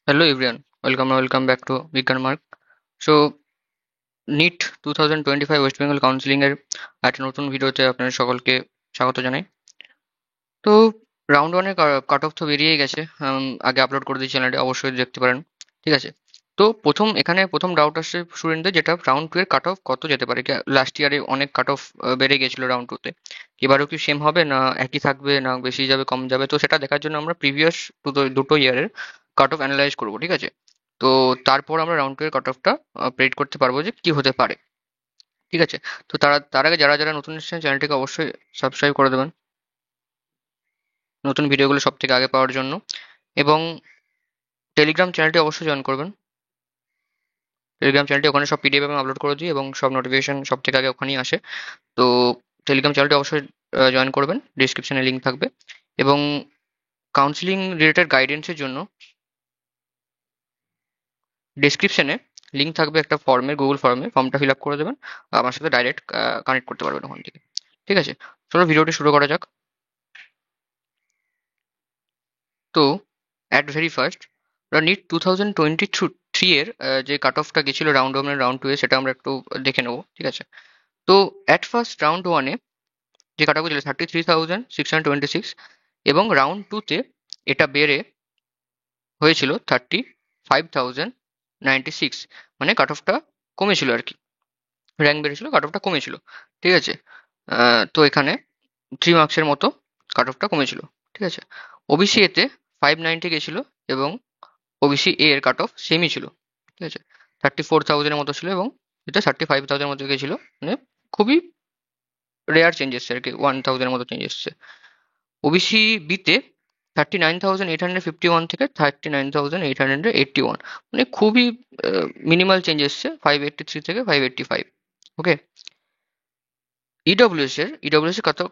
Hello everyone, welcome back to Vikan Mark. So NEET 2025 West Bengal counselling এর একটা নতুন ভিডিওতে আপনাদের সকলকে স্বাগত জানাই। তো রাউন্ড ওয়ানের কাট অফ তো বেরিয়েই গেছে, আগে আপলোড করে দিয়েছি চ্যানেলে, অবশ্যই দেখতে পারেন। ঠিক আছে, তো প্রথম ডাউট আসছে স্টুডেন্টদের, যেটা রাউন্ড টু এর কাট অফ কত যেতে পারে। লাস্ট ইয়ারে অনেক কাট অফ বেড়ে গেছিল রাউন্ড টু তে, এবারও কি সেম হবে না একই থাকবে না বেশি যাবে কম যাবে, তো সেটা দেখার জন্য আমরা প্রিভিয়াস দুটো ইয়ারের কাট অফ অ্যানালাইজ করবো। ঠিক আছে, তো তারপর আমরা রাউন্ড টু এর কাট অফটা প্রেডিক্ট করতে পারবো যে কি হতে পারে। ঠিক আছে, তো তার আগে যারা যারা নতুন এসেছেন চ্যানেলটিকে অবশ্যই সাবস্ক্রাইব করে দেবেন নতুন ভিডিওগুলো সব থেকে আগে পাওয়ার জন্য, এবং টেলিগ্রাম চ্যানেলটি অবশ্যই জয়েন করবেন। টেলিগ্রাম চ্যানেলটি, ওখানে সব পিডিএফ আমি আপলোড করে দিই এবং সব নোটিফিকেশন সব থেকে আগে ওখানেই আসে। তো টেলিগ্রাম চ্যানেলটি অবশ্যই জয়েন করবেন, ডিসক্রিপশনে লিঙ্ক থাকবে। এবং কাউন্সিলিং রিলেটেড গাইডেন্সের জন্য ডেসক্রিপশনে লিঙ্ক থাকবে একটা ফর্মের, গুগল ফর্মটা ফিল আপ করে দেবেন, আমার সাথে ডাইরেক্ট কানেক্ট করতে পারবেন ওখান থেকে। ঠিক আছে, চলো ভিডিওটি শুরু করা যাক। তো অ্যাট ভেরি ফার্স্ট নিট 2023 এর যে কাট অফটা গেছিল রাউন্ড ওয়ান রাউন্ড টু এ, সেটা আমরা একটু দেখে নেবো। ঠিক আছে, তো অ্যাট ফার্স্ট রাউন্ড ওয়ানে যে কাট অফ ছিল 33,626, এবং রাউন্ড টু তে এটা বেড়ে হয়েছিল 35,096। মানে কাট অফটা কমেছিল আর কি, র্যাঙ্ক বেড়েছিল, কাট অফটা কমেছিল। ঠিক আছে, তো এখানে 3 মার্কসের মতো কাট অফটা কমেছিল। ঠিক আছে, ওবিসি এতে 590 গেছিল, এবং ওবিসি এ এর কাট অফ সেমই ছিল। ঠিক আছে, 34,000-এর মতো ছিল, এবং এটা 35,000-এর মতো গেছিল। মানে খুবই রেয়ার চেঞ্জ এসছে আর কি, 1,000-এর মতো চেঞ্জ এসছে। ওবিসি বিতে 39,851 থেকে 39,881, মানে খুবই মিনিমাল চেঞ্জ এসছে, 583 থেকে 585। ওকে, ইডব্লিউএস এর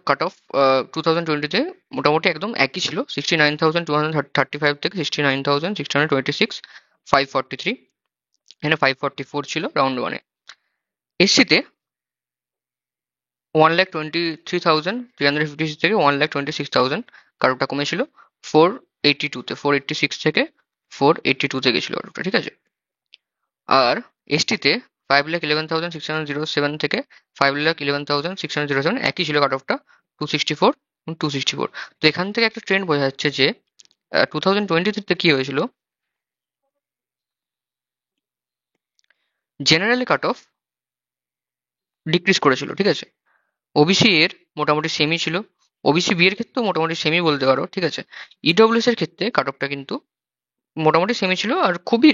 কাট অফ 2020-তে মোটামুটি একদম একই ছিল, 69,235 থেকে 69,626, 543। এখানে 544 ছিল রাউন্ড ওয়ানে। এসসিতে 1,23,356 থেকে 1,26,000 কারোটা কমেছিল, 482 থেকে 482 গেছিল কারোটা। ঠিক আছে, আর এসটিতে 5,11,607 থেকে 5,11,607 একই ছিল কাট অফটা, 264 এবং 264। তো এখান থেকে একটা ট্রেন্ড বোঝা যাচ্ছে যে 2023-তে কি হয়েছিল, জেনারেলি কাট অফ ডিক্রিজ করেছিল। ঠিক আছে, ওবিসি এর মোটামুটি সেমই ছিল, ওবিসি বি এর ক্ষেত্রেও মোটামুটি সেমই বলতে পারো। ঠিক আছে, ইডব্লিউএস এর ক্ষেত্রে কাট অফটা কিন্তু মোটামুটি সেমই ছিল, আর খুবই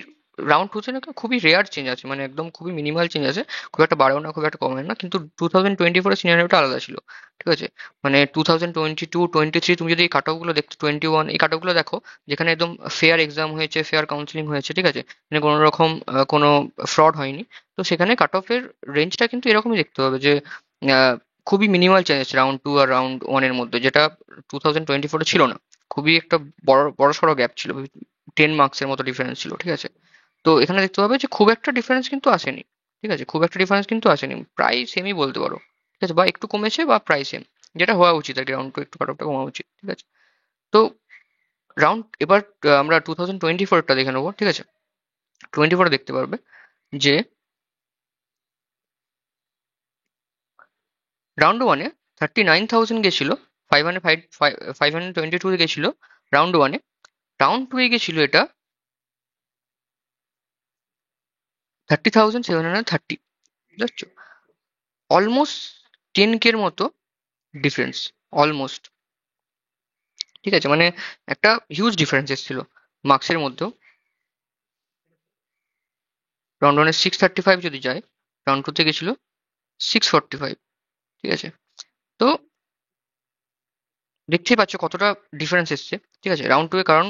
রাউন্ড টু তে না খুবই রেয়ার চেঞ্জ আছে, মানে একদম খুবই মিনিমাল চেঞ্জ আছে, খুব একটা বাড়েও না খুব একটা কমেও না। কিন্তু 2024 এর সিনারিওটা আলাদা ছিল। ঠিক আছে, মানে 2022-23 তুমি যদি এই কাট অফ গুলো দেখতে, 21 এই কাট অফ গুলো দেখো, যেখানে একদম ফেয়ার এক্সাম হয়েছে, ফেয়ার কাউন্সিলিং হয়েছে। ঠিক আছে, মানে কোনো রকম কোনো ফ্রড হয়নি। তো সেখানে কাট অফের রেঞ্জটা কিন্তু এরকমই দেখতে হবে যে আহ, খুবই মিনিমাল চেঞ্জ আছে রাউন্ড টু আর রাউন্ড ওয়ান এর মধ্যে, যেটা 2024-এ ছিল না। খুবই একটা বড় সড়ো গ্যাপ ছিল, 10 মার্কসের মতো ডিফারেন্স ছিল। ঠিক আছে, তো এখানে দেখতে পাবে যে খুব একটা ডিফারেন্স কিন্তু আসেনি। ঠিক আছে, খুব একটা ডিফারেন্স কিন্তু আসেনি, প্রায় সেমই বলতে পারো। ঠিক আছে, বা একটু কমেছে বা প্রায় সেম, যেটা হওয়া উচিত আর কি, রাউন্ড টু একটু কাট অফটা কমা উচিত। ঠিক আছে, তো এবার আমরা 2024টা দেখে নেবো। ঠিক আছে, 24 দেখতে পারবে যে রাউন্ড ওয়ানে 39,000 গেছিল, 522 গেছিল রাউন্ড ওয়ানে। রাউন্ড টু এ গেছিল এটা 30,730। বুঝতে পারছো, অলমোস্ট 10K এর মতো ডিফারেন্স, অলমোস্ট। ঠিক আছে, মানে একটা হিউজ ডিফারেন্স এসেছিল মার্কসের মধ্যেও। রাউন্ড ওয়ানে 635 যদি যায়, রাউন্ড টু তে গেছিল 645। ঠিক আছে, তো দেখতেই পাচ্ছ কতটা ডিফারেন্স এসছে। ঠিক আছে, রাউন্ড টু এ, কারণ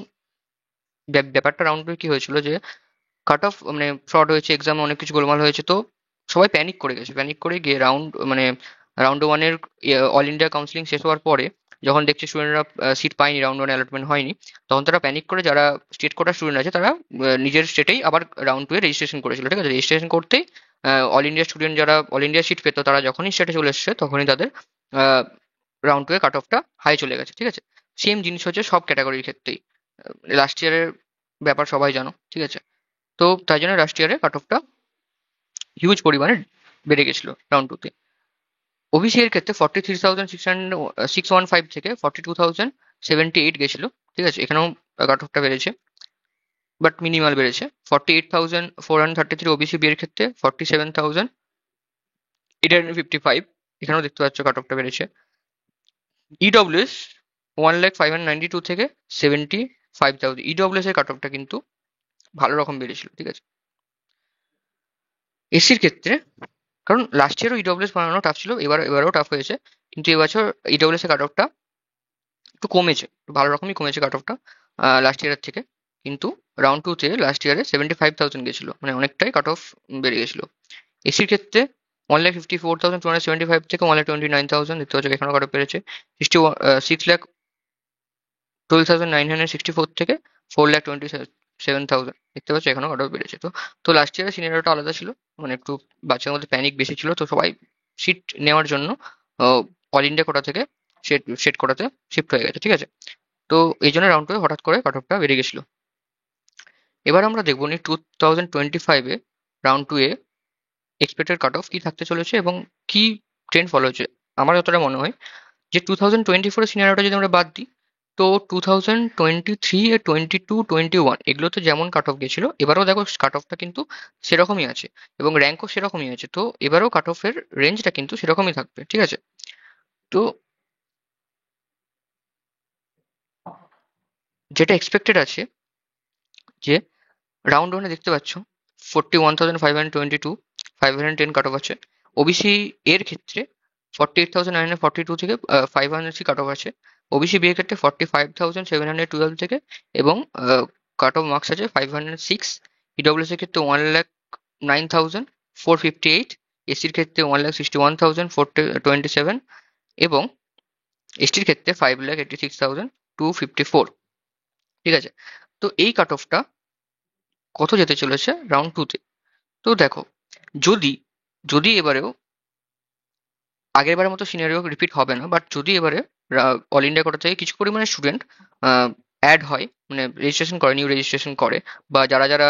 ব্যাপারটা রাউন্ড টু এ কি হয়েছিল যে কাট অফ মানে ফ্রড হয়েছে, এক্সামে অনেক কিছু গোলমাল হয়েছে, তো সবাই প্যানিক করে গেছে। প্যানিক করে গিয়ে মানে রাউন্ড ওয়ানের অল ইন্ডিয়া কাউন্সিলিং শেষ হওয়ার পরে যখন দেখছে স্টুডেন্টরা সিট পায়নি, রাউন্ড ওয়ানে অ্যালটমেন্ট হয়নি, তখন তারা প্যানিক করে, যারা স্টেট কোটা স্টুডেন্ট আছে তারা নিজের স্টেটেই আবার রাউন্ড টু এ রেজিস্ট্রেশন করেছিল। ঠিক আছে, রেজিস্ট্রেশন করতেই অল ইন্ডিয়া স্টুডেন্ট যারা অল ইন্ডিয়া সিট পেতো, তারা যখনই স্টেটে চলে এসছে তখনই তাদের রাউন্ড টু এ কাট অফটা হাই চলে গেছে। ঠিক আছে, সেম জিনিস হচ্ছে সব ক্যাটাগরির ক্ষেত্রেই। লাস্ট ইয়ারের ব্যাপার সবাই জানো, ঠিক আছে? তো তাই জন্য লাস্ট ইয়ারে কাট অফটা হিউজ পরিমাণে বেড়ে গেছিল রাউন্ড টুতে। ওবিসি এর ক্ষেত্রে 43,615 থেকে 42,078 গেছিল, ঠিক আছে? এখানেও কাট অফটা বেড়েছে, বাট মিনিমাল বেড়েছে। 48,433 ওবিসি বি এর ক্ষেত্রে 47,855, এখানেও দেখতে পাচ্ছ কাট অফটা বেড়েছে। ইডব্লিউএস 1,05,992 থেকে 75,000, ইডব্লিউএস এর কাট অফটা কিন্তু ভালো রকম বেড়েছিল, ঠিক আছে? এসির ক্ষেত্রে, কারণ লাস্ট ইয়ারও ইডব্লিউএস বানানো টাফ ছিল, এবারেও টাফ হয়েছে, কিন্তু এবছর ইডব্লিউএস এর কাট অফটা একটু কমেছে, একটু ভালো রকমই কমেছে কাট অফটা লাস্ট ইয়ারের থেকে। কিন্তু রাউন্ড টুতে লাস্ট ইয়ারে 75,000 গেছিল, মানে অনেকটাই কাট অফ বেড়ে গেছিল। এসির ক্ষেত্রে 1,54,275 থেকে 1,29,000 দেখতে পাচ্ছ, এখানেও কাট অফ বেড়েছে। 6,12,964 থেকে 4,27,000 দেখতে পাচ্ছ, এখানেও কাট অফ বেড়েছে। তো লাস্ট ইয়ারের সিনারিওটা আলাদা ছিল, মানে একটু বাচ্চাদের মধ্যে প্যানিক বেশি ছিল, তো সবাই সিট নেওয়ার জন্য অল ইন্ডিয়া কোটা থেকে সেট কোটাতে শিফট হয়ে গেছে, ঠিক আছে? তো এই জন্য রাউন্ড টু হঠাৎ করে কাট অফটা বেড়ে গেছিল। এবার আমরা দেখবো নি 2025-এ রাউন্ড টু এ এক্সপেক্টেড কাট অফ কি থাকতে চলেছে এবং কি ট্রেন্ড ফলো হচ্ছে। আমার যতটা মনে হয় যে 2024-এর সিনারিওটা যদি আমরা বাদ দিই, তো 2023 এ 22, 21 এগুলোতে যেমন কাট অফ গেছিল, এবারেও দেখো কাট অফটা কিন্তু সেরকমই আছে এবং র্যাঙ্কও সেরকমই আছে। তো এবারেও কাট অফের রেঞ্জটা কিন্তু সেরকমই থাকবে, ঠিক আছে? তো যেটা এক্সপেক্টেড আছে যে রাউন্ড ওয়ানে দেখতে পাচ্ছ 41,522, 510 কাট অফ আছে। ওবিসি এর ক্ষেত্রে 48,942 থেকে 500 কাট অফ আছে। ওবিসি বি এর ক্ষেত্রে 45,712 থেকে এবং কাট অফ মার্কস আছে 506। ইডব্লিউএস এর ক্ষেত্রে 1,09,458, এসির ক্ষেত্রে 1,61,427 এবং এসটির ক্ষেত্রে 5,86,254, ঠিক আছে? তো এই কাট অফটা কত যেতে চলেছে রাউন্ড টুতে? তো দেখো, যদি যদি এবারেও আগের বারের মতো সিনারিও রিপিট হবে না, বাট যদি এবারে অল ইন্ডিয়া কোটা থেকে কিছু পরিমাণে স্টুডেন্ট অ্যাড হয়, মানে রেজিস্ট্রেশন করে, নিউ রেজিস্ট্রেশন করে, বা যারা যারা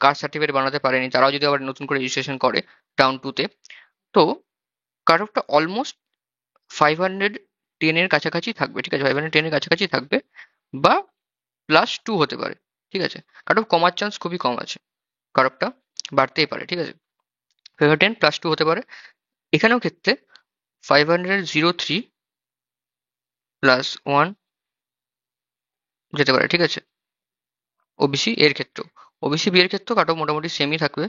কাস্ট সার্টিফিকেট বানাতে পারেনি তারাও যদি আবার নতুন করে রেজিস্ট্রেশন করে রাউন্ড টুতে, তো কাট অফটা অলমোস্ট 510 এর কাছাকাছি থাকবে, ঠিক আছে? 510 এর কাছাকাছি থাকবে, বা +2 হতে পারে, ঠিক আছে? কাট অফ কমার চান্স খুবই কম আছে, কাট অফটা বাড়তেই পারে, ঠিক আছে? 510 +2 হতে পারে। এখানেও ক্ষেত্রে 503 +1 যেতে পারে, ঠিক আছে? ওবিসি এর ক্ষেত্রেও, ওবিসি বি এর ক্ষেত্রেও কাট অফ মোটামুটি সেমই থাকবে,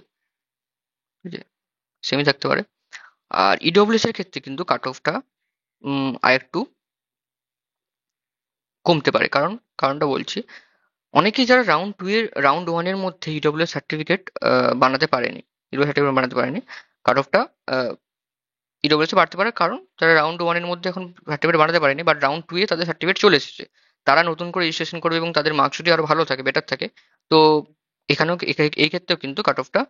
ঠিক আছে? সেমই থাকতে পারে। আর ইডব্লিউএস এর ক্ষেত্রে কিন্তু কাট অফটা আরেকটু কমতে পারে, কারণটা বলছি। অনেকেই যারা রাউন্ড ওয়ান এর মধ্যে ইডব্লিউএস সার্টিফিকেট বানাতে পারেনি, ইডব্লিউএস সার্টিফিকেট বানাতে পারেনি, কাট অফটা ইডব্লিউএস এ বাড়তে পারে, কারণ তারা রাউন্ড ওয়ান এর মধ্যে এখন সার্টিফিকেট বানাতে পারেনি, বাট রাউন্ড টু এ তাদের সার্টিফিকেট চলে এসেছে। তারা নতুন করে রেজিস্ট্রেশন করবে এবং তাদের মার্কস যদি আরো ভালো থাকে, বেটার থাকে, তো এখানেও এই ক্ষেত্রেও কিন্তু কাট অফটা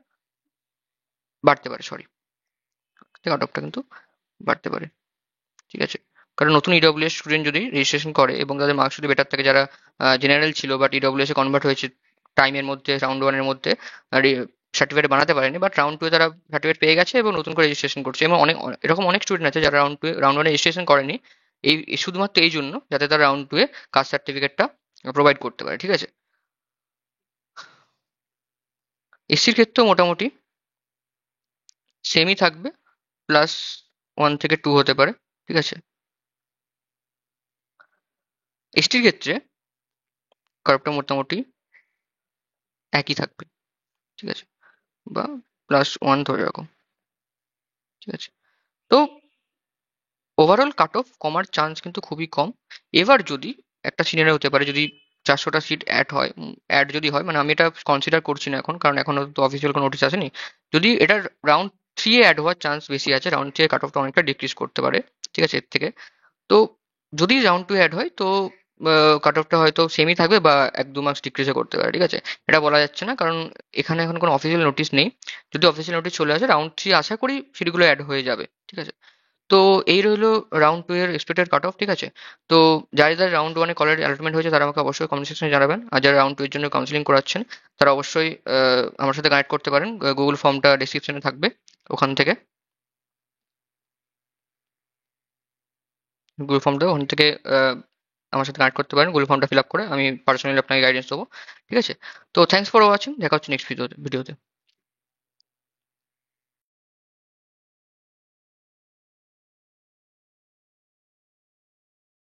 বাড়তে পারে, সরি, কাট অফটা কিন্তু বাড়তে পারে, ঠিক আছে? কারণ নতুন ইডব্লিউএস স্টুডেন্ট যদি রেজিস্ট্রেশন করে এবং তাদের মার্কস যদি বেটার থাকে, যারা জেনারেল ছিল বাট ইডব্লিউএস এ কনভার্ট হয়েছে টাইমের মধ্যে, রাউন্ড ওয়ান এর মধ্যে সার্টিফিকেট বানাতে পারেনি, বাট রাউন্ড টু এ তারা সার্টিফিকেট পেয়ে গেছে এবং নতুন করে রেজিস্ট্রেশন করছে। এবং এরকম অনেক স্টুডেন্ট আছে যারা রাউন্ড ওয়ানে রেজিস্ট্রেশন করেনি, শুধুমাত্র এই জন্য যাতে তারা রাউন্ড টু এ কাস্ট সার্টিফিকেটটা প্রোভাইড করতে পারে, ঠিক আছে? এসসির ক্ষেত্রেও মোটামুটি সেমই থাকবে, +1 থেকে 2 হতে পারে, ঠিক আছে? এসটির ক্ষেত্রে কার্ভটা মোটামুটি একই থাকবে, ঠিক আছে? বা +1 ধরে রাখো, ঠিক আছে? তো ওভারঅল কাট অফ কমার চান্স কিন্তু খুবই কম। এবার যদি একটা সিনারিও হতে পারে, যদি 400টা সিট অ্যাড যদি হয়, মানে আমি এটা কনসিডার করছি না এখন, কারণ এখনো তো অফিসিয়াল কোনো নোটিশ আসেনি। যদি এটা রাউন্ড থ্রি এ অ্যাড হওয়ার চান্স বেশি আছে, রাউন্ড থ্রি এর কাট অফটা অনেকটা ডিক্রিজ করতে পারে, ঠিক আছে, এর থেকে। তো যদি রাউন্ড টু অ্যাড হয়, তো কাট অফটা হয়তো সেমই থাকবে বা 1-2 মার্কস ডিক্রিজও করতে পারে, ঠিক আছে? এটা বলা যাচ্ছে না, কারণ এখানে এখন কোনো অফিসিয়াল নোটিশ নেই। যদি অফিসিয়াল নোটিশ চলে আসে রাউন্ড থ্রি, আশা করি সিটগুলো অ্যাড হয়ে যাবে, ঠিক আছে? তো এই রইলো রাউন্ড টু এর এক্সপেক্টেড কাট অফ, ঠিক আছে? তো যারা রাউন্ড ওয়ানে কলের অ্যালটমেন্ট হয়েছে তারা আমাকে অবশ্যই কমেন্ট সেকশনে জানাবেন, আর যারা রাউন্ড টু এর জন্য কাউন্সিলিং করাচ্ছেন তারা অবশ্যই আমার সাথে কানেক্ট করতে পারেন। গুগল ফর্মটা ডিসক্রিপশনে থাকবে, ওখান থেকে গুগল ফর্মটা ওখান থেকে আহ, আমার সাথে কানেক্ট করতে পারেন। গুগল ফর্মটা ফিল আপ করে আমি পার্সোনালি আপনাকে গাইডেন্স দেবো, ঠিক আছে? তো থ্যাংকস ফর ওয়াচিং, দেখা হচ্ছে নেক্সট ভিডিওতে।